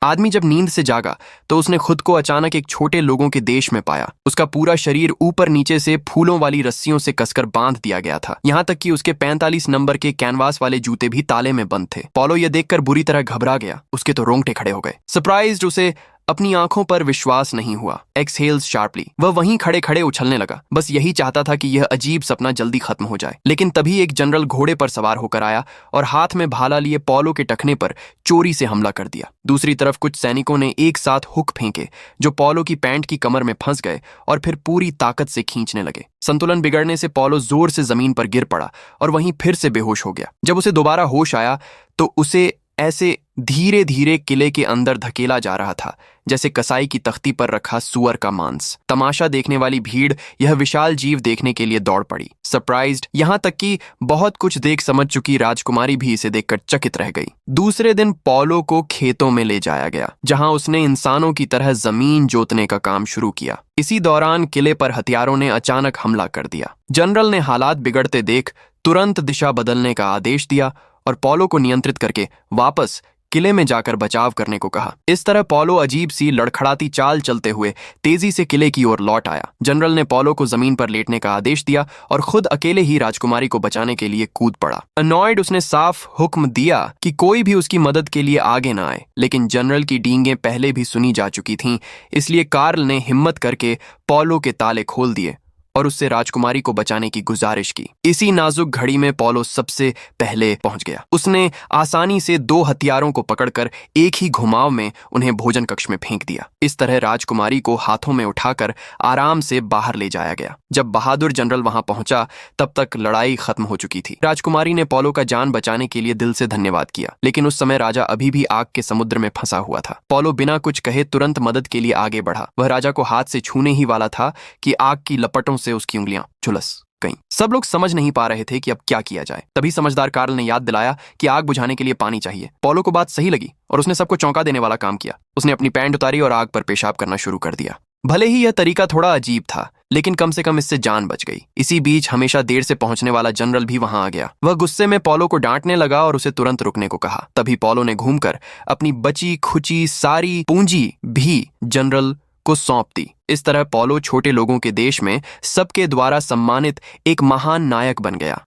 आदमी जब नींद से जागा तो उसने खुद को अचानक एक छोटे लोगों के देश में पाया। उसका पूरा शरीर ऊपर नीचे से फूलों वाली रस्सियों से कसकर बांध दिया गया था, यहाँ तक कि उसके 45 नंबर के कैनवास वाले जूते भी ताले में बंद थे। पॉलो यह देखकर बुरी तरह घबरा गया। उसके तो रोंगटे खड़े हो गए। सरप्राइज्ड उसे अपनी आंखों पर विश्वास नहीं हुआ। एक्सहेल्स शार्पली, वह वहीं खड़े खड़े उछलने लगा। बस यही चाहता था कि यह अजीब सपना जल्दी खत्म हो जाए। लेकिन तभी एक जनरल घोड़े पर सवार होकर आया और हाथ में भाला लिए पॉलो के टखने पर चोरी से हमला कर दिया। दूसरी तरफ कुछ सैनिकों ने एक साथ हुक फेंके जो पॉलो की पैंट की कमर में फंस गए और फिर पूरी ताकत से खींचने लगे। संतुलन बिगड़ने से पॉलो जोर से जमीन पर गिर पड़ा और वहीं फिर से बेहोश हो गया। जब उसे दोबारा होश आया तो उसे ऐसे धीरे धीरे किले के अंदर धकेला जा रहा था जैसे कसाई की तख्ती पर रखा सुअर का मांस। तमाशा देखने वाली भीड़ यह विशाल जीव देखने के लिए दौड़ पड़ी। सरप्राइज्ड, यहाँ तक कि बहुत कुछ देख समझ चुकी राजकुमारी भी इसे देखकर चकित रह गई। दूसरे दिन पॉलो को खेतों में ले जाया गया जहां उसने इंसानों की तरह जमीन जोतने का काम शुरू किया। इसी दौरान किले पर हथियारों ने अचानक हमला कर दिया। जनरल ने हालात बिगड़ते देख तुरंत दिशा बदलने का आदेश दिया और पॉलो को नियंत्रित करके वापस किले में जाकर बचाव करने को कहा। इस तरह पॉलो अजीब सी लड़खड़ाती चाल चलते हुए तेजी से किले की ओर लौट आया। जनरल ने पॉलो को जमीन पर लेटने का आदेश दिया और खुद अकेले ही राजकुमारी को बचाने के लिए कूद पड़ा। अनॉयड, उसने साफ हुक्म दिया कि कोई भी उसकी मदद के लिए आगे न आए। लेकिन जनरल की डींगें पहले भी सुनी जा चुकी थीं, इसलिए कार्ल ने हिम्मत करके पॉलो के ताले खोल दिए और उससे राजकुमारी को बचाने की गुजारिश की। इसी नाजुक घड़ी में पॉलो सबसे पहले पहुंच गया। उसने आसानी से 2 हथियारों को पकड़कर एक ही घुमाव में उन्हें भोजन कक्ष में फेंक दिया। इस तरह राजकुमारी को हाथों में उठाकर आराम से बाहर ले जाया गया। जब बहादुर जनरल वहां पहुंचा तब तक लड़ाई खत्म हो चुकी थी। राजकुमारी ने पॉलो का जान बचाने के लिए दिल से धन्यवाद किया, लेकिन उस समय राजा अभी भी आग के समुद्र में फंसा हुआ था। पॉलो बिना कुछ कहे तुरंत मदद के लिए आगे बढ़ा। वह राजा को हाथ से छूने ही वाला था कि आग की लपटों से उसकी उंगलियां झुलस गईं। सब लोग समझ नहीं पा रहे थे कि अब क्या किया जाए। तभी समझदार कार्ल ने याद दिलाया कि आग बुझाने के लिए पानी चाहिए। पॉलो को बात सही लगी और उसने सबको चौंका देने वाला काम किया। उसने अपनी पैंट उतारी और आग पर पेशाब करना शुरू कर दिया। भले ही यह तरीका थोड़ा अजीब था, लेकिन कम से कम इससे जान बच गई। इसी बीच हमेशा देर से पहुंचने वाला जनरल भी वहां आ गया। वह गुस्से में पॉलो को डांटने लगा और उसे तुरंत रुकने को कहा। तभी पॉलो ने घूमकर अपनी बची खुची सारी पूंजी भी जनरल को सौंप दी। इस तरह पॉलो छोटे लोगों के देश में सबके द्वारा सम्मानित एक महान नायक बन गया।